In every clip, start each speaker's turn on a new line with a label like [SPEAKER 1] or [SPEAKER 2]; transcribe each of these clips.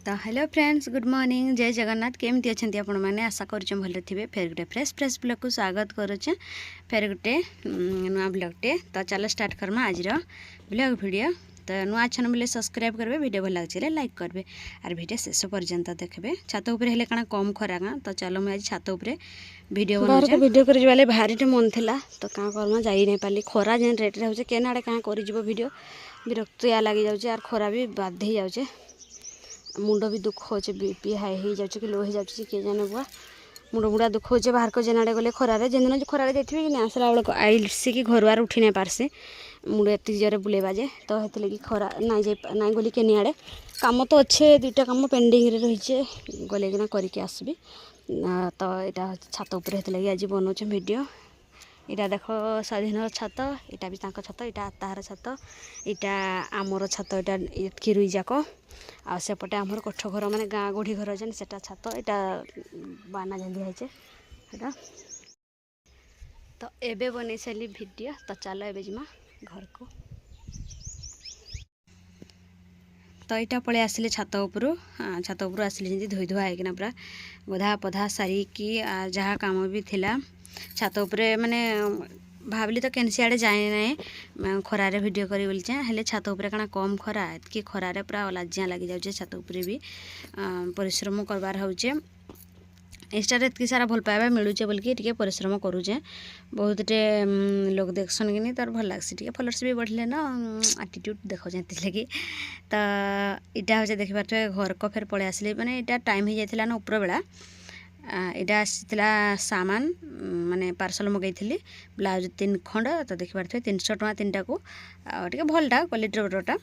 [SPEAKER 1] तो hello friends good morning जय जगन्नाथ केमती अच्छा आपण मैंने आशा कर भले थे फेर गोटे फ्रेश फ्रेश ब्लॉग को स्वागत करुचे फेर गोटे नुआ ब्लॉगटे तो चलो स्टार्ट करमा आज ब्लॉग वीडियो तो नुआ छन बोले सब्सक्राइब करेंगे वीडियो भल लगे लाइक करेंगे आर वीडियो शेष पर्यंत देखबे छात उपर हेले काना कम खरा गाँ तो चलो मुझे छात उपर वीडियो बाहर को वीडियो कर भारी मन था तो क्या करमा जा नहीं पाली खरा जेन रेट हो केनाड़े क्या कर वीडियो विरक्तिया लगी जाऊे आर खरा भी बाधे जाऊे मुंड भी दुख हो बीपी हाई हो जाए कि लो हो जाए किए जाने बुआ मुंड मुड़ा दुख हो बाहर को जेनाड़े गले खरारे जेन खरारे जाइए कि आसला बेलू आईसी घर आर उठी नहीं पारसी मुंड एत जोरे बुलेबा जे तो हेतु कि खरा नाई गली के आड़े कम तो अच्छे दुईटा कम पेंडिंग रही गले कि करके आसबि तो यहाँ छात उपर हेतु आज बनाऊे वीडियो इटा देख स्वाधीन छात इटा भी छात इटा तार छात इटा आमर छात इटा एतकी रुई जाक आसेपटे आमर कोठ घर माने गाँ गोढ़ी घर जेन सेटा छात इटा बाना जेन दिखाई है तो एबे बन सारी वीडियो तो चलो एबे जिमा घर को तो यहाँ पलि आसिले छात उपरू आसिले जमी धोई धुआ होना पूरा गधा पधा सारिकी जहाँ काम भी थिला छात उपरे माने भाविली तो कैन सियाड़े जाए ना खरारे वीडियो करी बोलचे हेले छात उपरे काना कम खरा कि खरारे पूरा लाजिया लगी जाऊे छात उपरे भी परिश्रम करवार होचे इंस्टा एतकी सारा भल पाइबा मिलूचे बोल कि परिश्रम करूचे बहुत टे लोग देखसन कि तार भल लग्सी फलोर्स भी बढ़ले ना आटीट्यूड देखा लगी तो इटा हूँ देखी पारे घर को फेर पलि आसली मैंने इटा टाइम हो जाता ना उपर बेला इटा आसला सामान माने पार्सल मगई ब्लाउज 3 खंड तो देखी पारे 300 टଙ୍କା 3टा को टे भलटा क्वालिटी बड़टा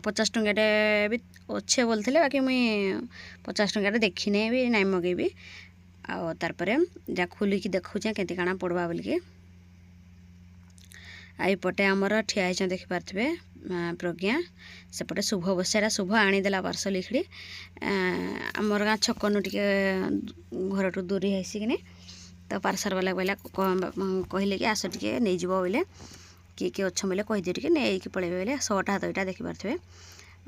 [SPEAKER 1] 50 टंकाटे भी अच्छे बोलते बाकी मुई 50 टंकाटे देखने भी नाई मगेबी आर जा खोलिकी देखुचे केती काଣା पड़वा बोलिकी आईपटे आमर ठिया होइछन देखि पारथिबे प्रज्ञा सेपटे शुभ बसेरा शुभ आनीदेला पार्सल लिखड़ी आमर गाँ छकनु टिके घर टू दूरी है कि तो पार्सल वाला बोला कहले कि आस टिके नहीं जीव बोले किए किए अच्छे बोले कहीदे टे नहीं पड़े बोले 100टा हाथ यहाँ देखी पारे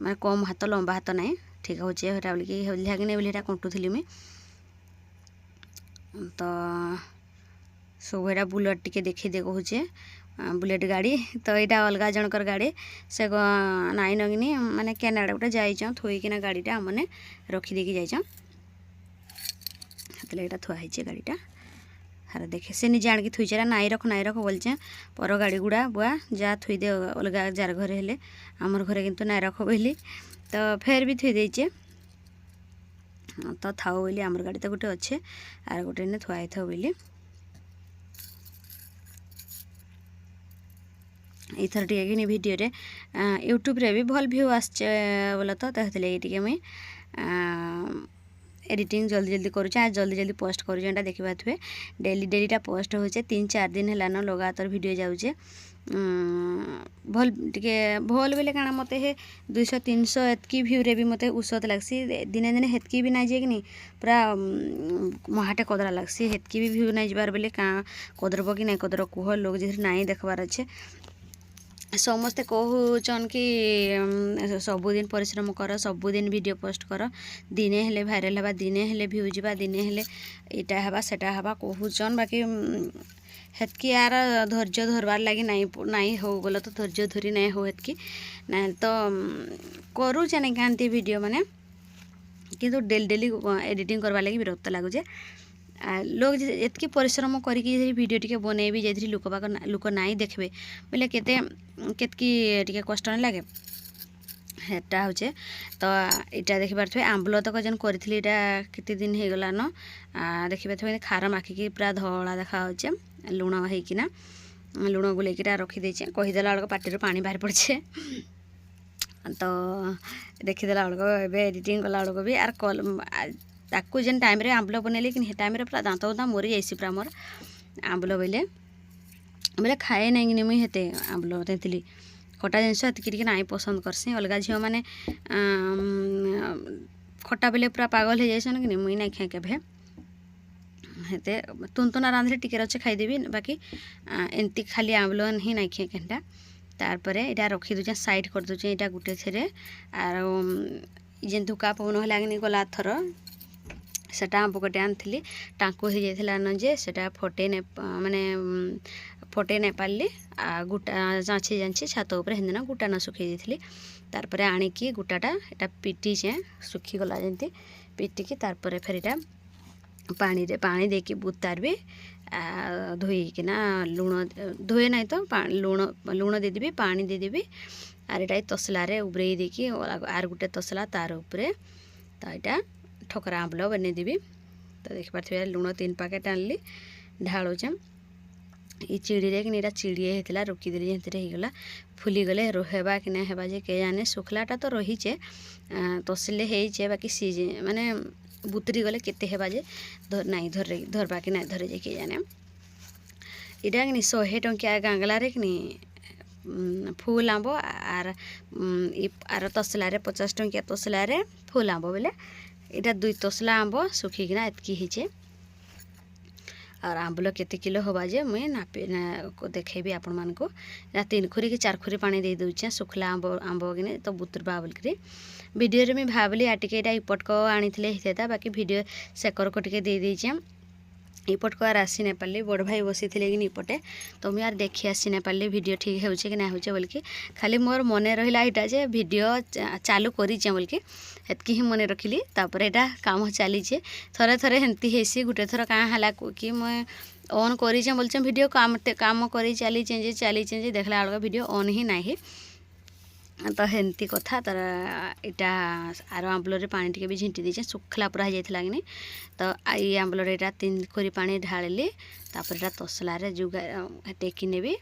[SPEAKER 1] मैं कम हाथ लंबा हाथ ना ठीक हो बोलिकी कि नहीं बोली कंटुली मुई तो सब यहाँ बुलेट टिके देखी दे कहूचे बुलेट गाड़ी तो यहाँ अलग जनकर गाड़ी से नाई नगिनी माने केनाडा गोटे जाइछन थोइकिना गाड़ीटा मैंने रखिदेकी जाइछन हेतले यहाँ थुआई गाड़ीटा हार देखे से निजे आणिकी थुईचेरा नाई रख बोलचे पर गाड़ी गुड़ा बुआ जा थुई दे अलग जार घरे हेले आमर घरे किंतु नाई रख बोली तो फेर भी थुई देचे तो थाओ बोली आमर गाड़ी तो गोटे अच्छे आर गोटे ने थुआई था बोली इथर टे वीडियो रे यूट्यूब रे भी भल व्यू आसचे बोला तो हेतले मुई एडिटिंग जल्दी जल्दी करुचे आज जल्दी जल्दी पोस्ट करुचे एटा देखि पाथुए डेलीटा पोस्ट होचे 3-4 दिन हेलान लगातार वीडियो जाऊे भल टिके भल बोले काଣା मते हे 200-300 एतकी व्यू रे भी मते उसत लागसी दिने दिने हेतकी भी नाइ जे कि पूरा महाटे कदरा लागसी हेतकी भी व्यू नाइ जबार बोले का कदरब कि नाइ कदर कुह लोग जे नाइ देखबार अच्छे समस्ते कहूचन कि सबुदिन परिश्रम कर सबुदिन वीडियो पोस्ट कर दिने हेले भाइराल हवा दिने हेले व्यू जावा दिने हेले इटा हवा सेटा हवा कहूचन बाकी हेतकी यार धैर्य धरबार लगी नाई हो बोला तो धैर्य धरी नाई हो हेतकी ना तो करूचे नहीं खाती वीडियो माने किंतु डेली एडिटिंग करवा लगी विरक्त लगुचे लोग एतकी परिश्रम करके वीडियो टिके बनैबी जे लोक नाई देखबे बोले केतकी टिके कष्ट नहीं लगे हेटा होचे तो इटा देखि पारथि आंबल तक जेन करथिली इटा केते दिन हे गला न देखि पारथि खार माखिकी पूरा धला देखा होचे लुण हेकिना लुण गुलेकिरा रखी देचे कहीदेला बेलक पार्टी पानी बाहर पड़े तो देखीदेला बेलक एबे एडिटिंग कला बेलक भी आर ताकू जेन टाइम रे आंबल बनैली कि हे टाइम रे पूरा दांत उदा मरी जाइसी पूरा मोर आंबल बोले खाए नहीं कि मुई हेते आंबल तेंतली खटा जिनस हेतकी नाई पसंद करसी अलग झील मैंने खटा बेले पूरा पागल हो जाइसन कि मुई नाई खाए केभे हेते तुंतुना रांधले टिके अच्छे खाईदेवी बाकी एमती खाली आंबल ही नाई खाए केनटा तारपरे इटा रखी दूचे साइड कर दूचे इटा गुटे थेरे आर जेन धुका पवन है कि गला थर सेटा आंब गटे आनी टाँकू हो जाता न जे सेटा फटे ने माने फटे नहीं पार्ली आ गुटा जाँची जाँची छात उपर हेदिन गुटा न सुखी थी तार आणिकी गुटाटा यहाँ पिटीचे सुखीगला जमी पिटिकी तार फिर यहाँ पानी देकी बुतारबी धोईकिना लुण धोए ना तो लुण देदेवी पानी देदेवी आर यहाँ तसलारे उबरे देकी आर गोटे तसला तार उपरे तो यहाँ ठोकरा आंबल बनईदेवी तो देखिपारे लुण 3 पैकेट आनली ढालुचे ये चिड़ी कि चिड़िए होता रोकीदेली जमी होगला फुलीगले रोहेबा कि नहीं हेबा जे के जाने सुखलाटा तो रहीचे तसले होइचे बाकी सीजे माने बुतरी गले केते हेबा जे नाई धरबा कि नहीं धरे जे के जाने इटा कि 100 टंकिया गांगलारे कि फुल आंब आर तसलारे 50 टंकिया तसलारे फुल आंब बोले यहाँ 2 तसला आंब सुखीकिना एतकी होइचे और आंबल केते किलो होबा जे मुई नापे देखेबी आपण मानको 3 खुरी कि 4 खुरी पानी दे दूचे सुखला आंब कि तो बुतरबा बोलकरी वीडियो रे मैं भाबली आटिके एटा इपटक आनीथिले हितेता बाकी वीडियो सेकर को टिके दे दीचे इपटक आर आसी नहीं पार्ली बड़ भाई बसी थे कि इपटे तो मुझे यार देखी आसी नहीं पार्ली वीडियो ठीक हो कि ना हो बोलिकी खाली मोर मन रहा यहाँ जे वीडियो चालू करें बोलिकी हेतकी ही मन रखिली तापर यहाँ काम चलीचे थरे थरे हेंती हेसी गोटे थर क्या है कि मैं ऑन करें बोलचे वीडियो काम कर चलीचे देखला बेलू वीडियो ऑन ही नहीं तो हेंती कथा तर यहाँ आर आंबल पानी टी भी झिंटी दीचे सुखला पूरा हो जाता कि तो ये आंबल यहाँ 3 खुरी पानी ढाली तापर यहाँ तसलारे जुगा टेकी नेबी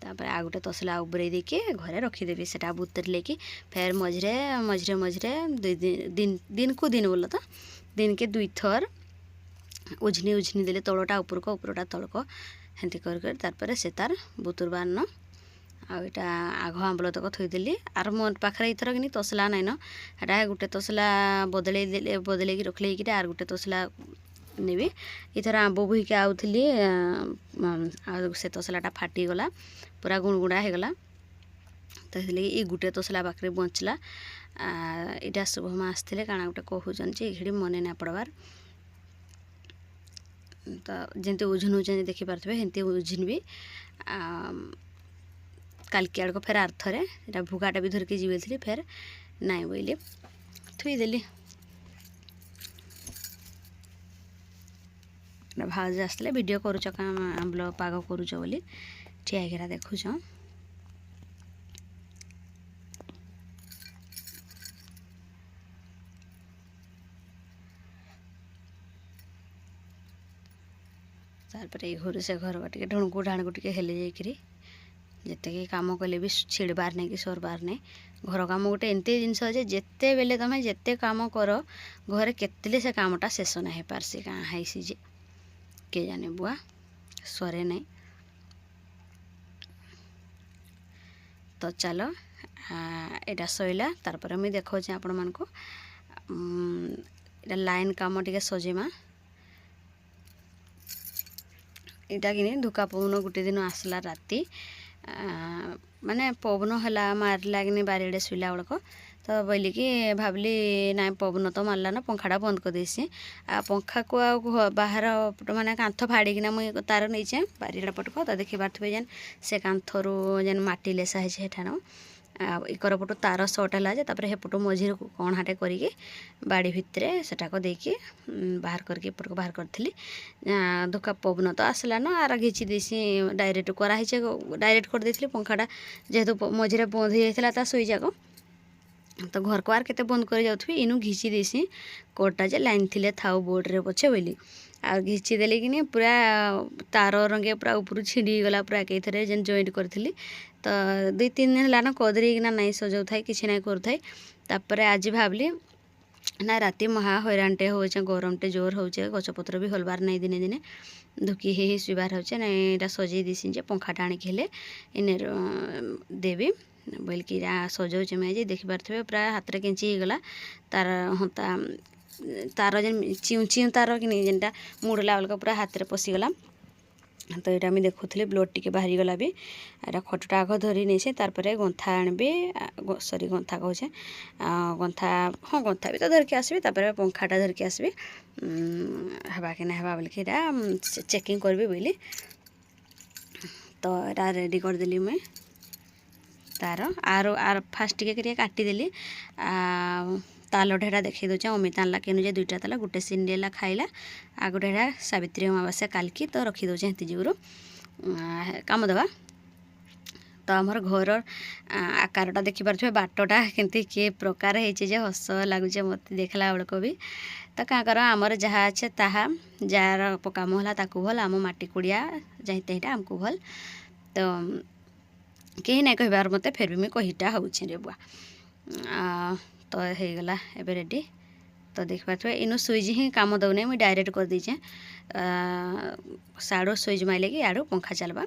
[SPEAKER 1] तापर आ गोटे तसला उबरे देके घरे रखीदेवी सेटा बुतर लेकी फिर मझे मझे मझे दिन को दिन बोल तो दिन के 2 थर उझनी देले तलटा उपरको उपरटा तलको हेंती कर से तार बुतुरबार न आटा आघ आंबल तक थईदेली आर मो पाखे इथर कि तसला नाइन एटा गोटे तसला बदल रखले कि आर गोटे तसला नेबी इथर आंब बोहीके आउली से तसलाटा फाटीगला पूरा गुणगुड़ा होगला तो ये गोटे तसला पाखे बचला यहाँ शुभमा आसते काଣା गोटे कहून ये मन ना पड़बार तो जमी ओजन देखिपारे हेंती ओजन भी कालकी आड़ को फेर आर थरे यहाँ भुगाटा भी धरिकी जीवे थी फेर नाई बोली थुईदेली भाज आसले वीडियो करुच आंबल पाग करुच बोली ठिया होकर देखुच तार ये घर से घर टे ढुणकू ढाणकू टे हेले जाकि जिते कम कले भी छिड़बार नहीं कि सरबार नहीं घर कम गोटे एमती जिनस जिते बेले तुम जिते कम कर घरे केतले से कामटा शेष ना हो पारसी क्या है जे के जाने बुआ सरे नहीं तो चलो यहाँ सैला तार मुझे देखा आपण मान को लाइन कम टे सजेमा यहाँ कि धुका पवन गोटे दिन आसला राति माने पवन है मारला कि बारिड़े शुला बेलक तो बोली कि भावली ना पवन तो मारला ना पंखाटा बंद कर देसी आ पंखा को बाहर माने कांथ फाड़ीकिना मुझे तार नहीं बारिड़ा पटक तो देखी पारे जेन से कांथरू जेन माटी लेसा है सेठान इकर पटू तार सर्ट है हेपट मझे कणाटे करी बाड़ी भितर सेटाक देकी बाहर करके एपटक बाहर करी धोका पवन तो आसला न आर घिची देसी डायरेक्ट कराई डायरेक्ट कर देती पंखाटा जेहेतु मझे बंद हो जाता सुई जाक तो घर को आर केते बंद कर जाऊँ इनू घिची देसी कोटा जे लाइन थिले थाउ बोर्ड रे पछे बोली आ घिची देले कि पूरा तार रंगे पूरा ऊपर छिड़ी गला पूरा कई थे जेन जॉइंट करी तो 2-3 दिन है ना कदरीकिना नाई सजाऊ थाए कि नाई करूँ तापर आज भावली ना राति महा हैरानटे हो गरमटे जोर हो गछपत्र भी हलबार नहीं दिने दिने धुकी ही शुबार हो ना सजे देसी जे पंखाटा आणिक हेले इन देवी बोलिकी सजाऊे मुझे देखिपारे प्राय हाथ में केंची गला तार हता तार जेन चिऊ चिऊ तार कि जेनटा मुड़ला बेलक पूरा हाथ में पशिगला तो यहाँ मुझे देखुली ब्लड टी बाहरी गला भी एटा खटटा आग धरी नहीं से तार गंथा आनबी सॉरी गंथा कहे गंथा हाँ गंथा भी तो धरिकी आसबि पंखाटा धरिकी आसबि हवा कि ना हवा बोलिकी चेकिंग करबी बोली तो यहाँ रेडी करदेली मुई तार आर आर फास्ट टिके काटिदेली ताल ढेरा देखी दूचे अमित आनला केनु जे 2टा ताला गोटे सिंडेला खाइला आ गोटे ढेरा सावित्री अमावास्या कालकी तो रखी दूचे हेती जुगुरु काम देवा तो आमर घर आकारटा देखिपे बाटटा केमती किए प्रकार होचे हस लगुचे मत देखला बेलक भी तो क्या कर आमर जहाँ अच्छे ताहा जार काम होला ताकू भल आम माटी कुड़िया जाहिता आमको भल तो कहीं नहीं कहबार मत फिर भी मुझे कहीटा हूँ रे बुआ तो होगला एबे रेडी तो देखिपे इनु सुइज ही काम दौने मुझे डायरेक्ट कर दीचे साड़ू सुइज माइले कि आड़ू पंखा चलवा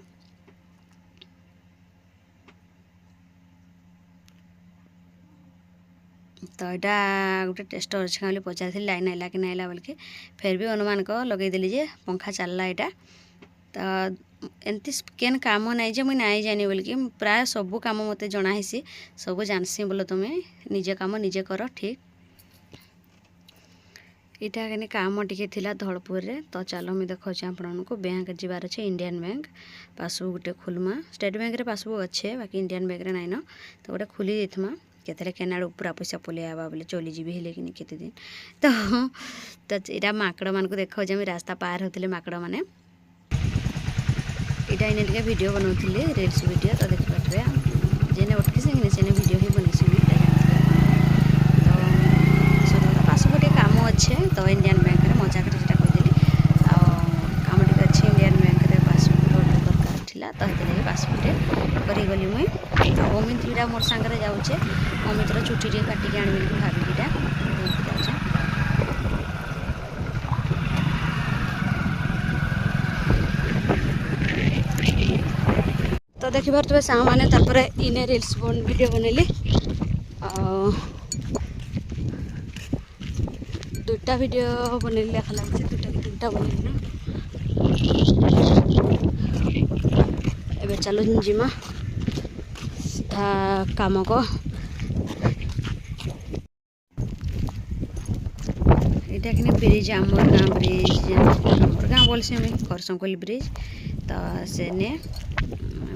[SPEAKER 1] तो यहाँ गोटे टेस्टर अच्छे बोली पचार लाइन आइला कि ना बोल के फिर भी अनुमान को लगेदेली जे पंखा चलला यहाँ तो एमती केन काम नाई जे मुई नाई जानी बोल कि प्राय सबू काम मत जनासी सब जानसी बोलो तुम्हें निजे काम निजे कर ठीक इटा के काम टिके थिला धलपुर रे तो चलो मुझे देखा आपको बैंक जीवार अच्छे इंडियन बैंक पासबुक गोटे खोलमा स्टेट बैंक रे पासबुक अच्छे बाकी इंडियन बैंक रे नाई न तो गोटे खोली देथमा केतरे केनाड़ पूरा पैसा पलि आवा बोले चली जी हेले कि केते दिन तो यहाँ माकड़ मान को देखा रास्ता पार होते माकड़ मैंने इटा इन्हें टे वीडियो बनाऊली रिल्स वीडियो तो देखिए जेने उठकी से वीडियो ही बनी तो सब पासबुक काम अच्छे तो इंडियन बैंक में मजा कर कहीदेली काम टे अच्छे इंडियन बैंक में पासबुक दरकार था तो ये पासबुक करगली मुई अमित भी मोर सांगे जाऊे अमितर चुटी टे काटिक आनी भाविकीटा जाऊे तो देखी पारे सांग मैंने तापर इने रिल्स वीडियो बनैली 2टा वीडियो बनैली लेखा लगे 2टा कि 3टा बनैली ना एबे चलो जिमा सीधा काम को इटा कि ब्रिज आमर गाँ ब्रिज आमर गाँ बोलसी मुझे करसंकोली ब्रिज तो से ने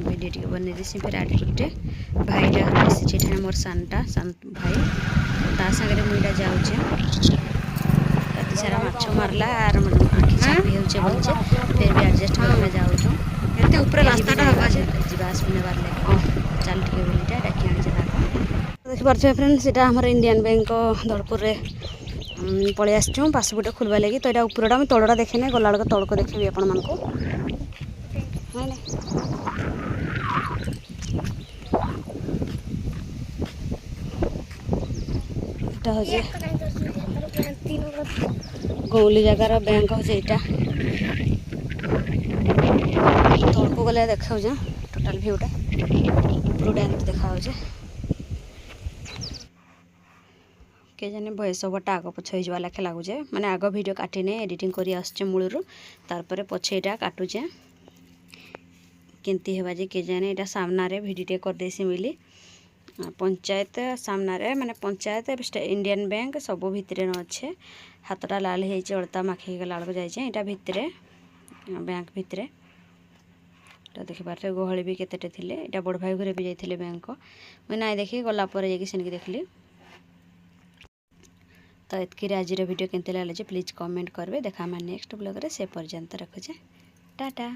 [SPEAKER 1] वीडियो टी बन देसी फिर आठ गुटे भाईटा बसी मोर सानटा सान भाई ता सागर मुईटा जाऊे राति सारा माछ मारला आर आखि चापी होचे बोलचे फिर भी एडजस्ट करके जाऊँ एते ऊपर रास्ताटा हवा जे जीवास नेबार लगे चल टिके बोलीटा डाकी आनी देखि पारे फ्रेंड सीटा हमर इंडियन बैंक धलपुर रे पलि आसचु पासबुक खोलवा लगी तो यहाँ उपरटा मुझे तलटा देखे गला बेलक तलक देखी आपण मानक गौली जगार बैंक हो तलक गले देखा टोटाल भ्यूटा उपरूटा देखा के जाने बयस बटा आग पछ हो लेखे लगुचे मैंने आग वीडियो काटिने एडिटिंग कर आसचे मूलर तार पछेटा काटुचे केमती हेबा जे के जाने यहाँ सामना रे भिडियो कर देसी मिली पंचायत सामना रे माने पंचायत इंडियन बैंक सब भितर अच्छे हाथटा लाल हो अड़ता माखी गला जाए यहाँ भितर बैंक भितर तो देखिपारे गहली भी केते थे यहाँ बड़ भाई घरे भी जाते बैंक मुझे ना देखी गलापर जाकि देखली तो इतकी आज वीडियो केमती लगे प्लीज कमेंट करेंगे देखा नेक्स्ट ब्लॉग रे से पर्यंत रखुचे टाटा।